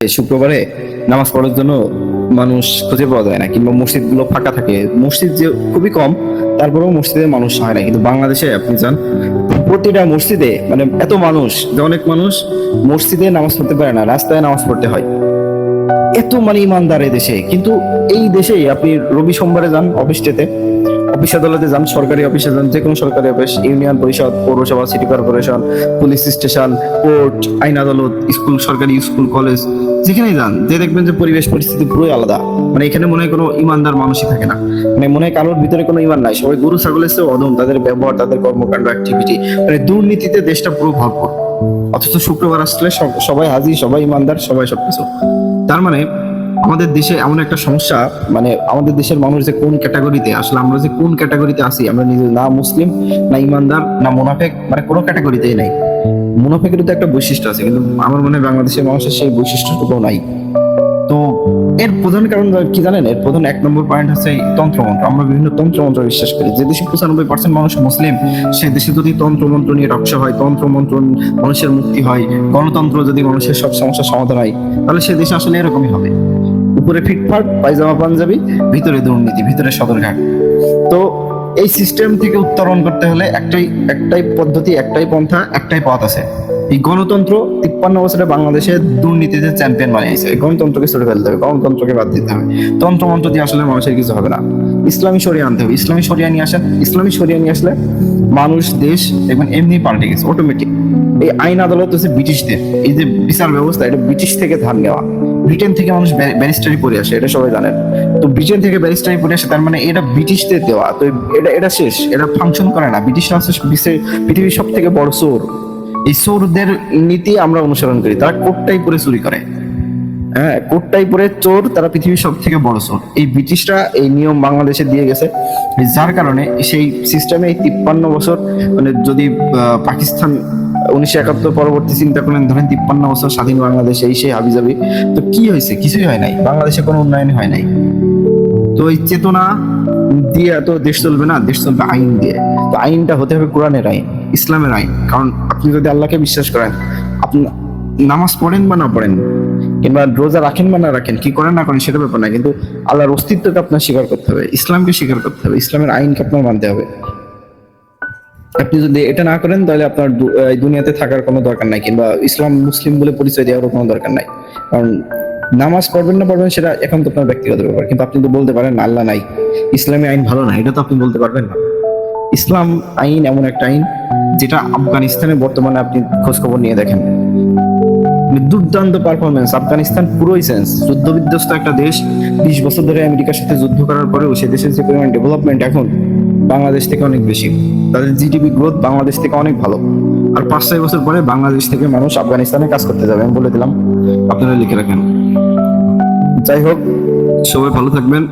শুক্রবারে নামাজ পড়ার জন্য মানুষ খুঁজে পাওয়া যায় না, কিংবা মসজিদ গুলো ফাঁকা থাকে। মসজিদ যে খুবই কম, তারপরেও মসজিদে মানুষ হয় না। কিন্তু বাংলাদেশে আপনি যান, প্রতিটা মসজিদে মানে এত মানুষ যে অনেক মানুষ মসজিদে নামাজ পড়তে পারে না, রাস্তায় নামাজ পড়তে হয়। এত মানে ইমানদার এই দেশে। কিন্তু এই দেশেই আপনি রবি সোমবারে যান অফিসটাতে, অফিস আদালতে যান, সরকারি অফিসে যান, যে কোনো সরকারি অফিস, ইউনিয়ন পরিষদ, পৌরসভা, city corporation, police station, court, আইন আদালত, স্কুল, সরকারি স্কুল, কলেজ, যেখানেই যান, যে দেখবেন যে পরিবেশ পরিস্থিতি পুরোই আলাদা। মানে এখানে মনে হয় কোনো ইমানদার মানুষই থাকে না, মানে মনে হয় কারোর ভিতরে কোনো ইমান নাই। সবাই গরু ছাগলের চেয়ে অদম, তাদের ব্যবহার, তাদের কর্মকাণ্ড, অ্যাক্টিভিটি, মানে দুর্নীতিতে দেশটা পুরো ভরপুর। অথচ শুক্রবার আসলে সবাই হাজির, সবাই ইমানদার, সবাই সবকিছু। তার মানে আমাদের দেশে এমন একটা সমস্যা, মানে আমাদের দেশের মানুষ যে কোন ক্যাটাগরিতে, আসলে আমরা যে কোন ক্যাটাগরিতে আছি, আমরা নিজে না মুসলিম, না ইমানদার, না মুনাফেক, মানে কোনো ক্যাটাগরিতেই নাই। মুনাফেকের তো একটা বৈশিষ্ট্য আছে, কিন্তু আমার মনে হয় বাংলাদেশের মানুষের সেই বৈশিষ্ট্যটুকু নাই। তো এর প্রধান কারণ কি জানেন? এর প্রধান 1 নম্বর পয়েন্ট হচ্ছে তন্ত্রমন্ত্র। আমরা বিভিন্ন তন্ত্রমন্ত্র বিশ্বাস করি। যে দেশে 95% মানুষ মুসলিম, সে দেশে যদি তন্ত্রমন্ত্র নিয়ে রক্ষা হয়, তন্ত্রমন্ত্র মানুষের মুক্তি হয়, গণতন্ত্র যদি মানুষের সব সমস্যার সমাধান হয়, তাহলে সে দেশে আসলে এরকমই হবে। উপরে ফিটফাট পায়জামা পাঞ্জাবি, ভিতরে দুর্নীতি, ভিতরে সদরঘাট। তো এই সিস্টেম থেকে উত্তরণ করতে হলে একটাই পদ্ধতি, একটাই পন্থা, একটাই পথ আছে। এই গণতন্ত্র 53 বছরে বাংলাদেশে দুর্নীতিতে চ্যাম্পিয়ন বানিয়েছে। এই গণতন্ত্রকে ছুড়ে ফেলতে হবে, গণতন্ত্রকে বাদ দিতে হবে। তন্ত্রমন্ত্র দিয়ে আসলে মানুষের কিছু হবে না। ইসলামী শরিয়া আনতে হবে। ইসলামী শরিয়া নিয়ে আসেন। ইসলামী শরিয়া নিয়ে আসলে মানুষ, দেশ দেখবেন এমনি পাল্টে গেছে অটোমেটিক। এই আইন আদালত হচ্ছে ব্রিটিশদের, এই যে বিচার ব্যবস্থা, এটা ব্রিটিশ থেকে ধার নেওয়া। ব্রিটেন থেকে মানুষ ব্যারিস্টারি পড়ে আসে, এটা সবাই জানেন। তো ব্রিটেন থেকে ব্যারিস্টারি পড়ে আসে, তার মানে এটা ব্রিটিশদের দেওয়া। তো এটা শেষ, এটা ফাংশন করে না। ব্রিটিশরা হচ্ছে পৃথিবীর সব থেকে বড় চোর। এই চোরদের নীতি আমরা অনুসরণ করি। তারা কোটটাই পরে চুরি করে, হ্যাঁ, কোটটাই পরে চোর, তারা পৃথিবীর সব থেকে বড় চোর। এই ব্রিটিশরা এই নিয়ম বাংলাদেশে দিয়ে গেছে, যার কারণে সেই সিস্টেমে এই 53 বছর, মানে যদি পাকিস্তান 1971 পরবর্তী চিন্তা করেন, ধরেন 53 বছর স্বাধীন বাংলাদেশে এই সেই হাবিজাবি, তো কি হয়েছে? কিছুই হয় নাই। বাংলাদেশে কোনো উন্নয়ন হয় নাই। তো এই চেতনা দিয়ে এত দেশ চলবে না, দেশ চলবে আইন দিয়ে। তো আইনটা হতে হবে কোরআনের আইন, ইসলামের আইন। কারণ আপনি যদি আল্লাহকে বিশ্বাস করেন, আপনি নামাজ পড়েন বা না পড়েন, কিংবা রোজা রাখেন বা না রাখেন, কি করেন না করেন, সেটা ব্যাপার না, কিন্তু আল্লাহর অস্তিত্বকে আপনার স্বীকার করতে হবে, ইসলামকে স্বীকার করতে হবে, ইসলামের আইনকে আপনার মানতে হবে। আপনি যদি এটা না করেন, তাহলে আপনার এই দুনিয়াতে থাকার কোনো দরকার নাই, কিংবা ইসলাম মুসলিম বলে পরিচয় দেওয়ারও কোনো দরকার নাই। কারণ নামাজ পড়বেন না পড়বেন সেটা এখন তো আপনার ব্যক্তিগত ব্যাপার, কিন্তু আপনি তো বলতে পারেন না আল্লাহ নাই, ইসলামী আইন ভালো না, এটা তো আপনি বলতে পারবেন না। ইসলাম আইন এমন একটা আইন যেটা আফগানিস্তানে বর্তমানে আপনি খোঁজখবর নিয়ে দেখেন, দুর্দান্ত পারফরমেন্স। আফগানিস্তান পুরোই সেন্স, যুদ্ধ বিধ্বস্ত একটা দেশ। 20 বছর ধরে আমেরিকার সাথে যুদ্ধ করার পরেও সে দেশের যে পরিমাণ ডেভেলপমেন্ট এখন বাংলাদেশ থেকে অনেক বেশি। তাদের জিডিপি গ্রোথ বাংলাদেশ থেকে অনেক ভালো। আর 5-6 বছর পরে বাংলাদেশ থেকে মানুষ আফগানিস্তানে কাজ করতে যাবে, আমি বলে দিলাম, আপনারা লিখে রাখেন। যাই হোক, সবাই ভালো থাকবেন।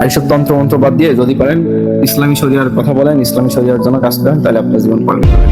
এইসব তন্ত্রমন্ত্র বাদ দিয়ে যদি পারেন ইসলামী শরিয়ার কথা বলেন, ইসলামী শরিয়ার জন্য কাজ করেন, তাহলে আপনার জীবন পাল্টে যাবে।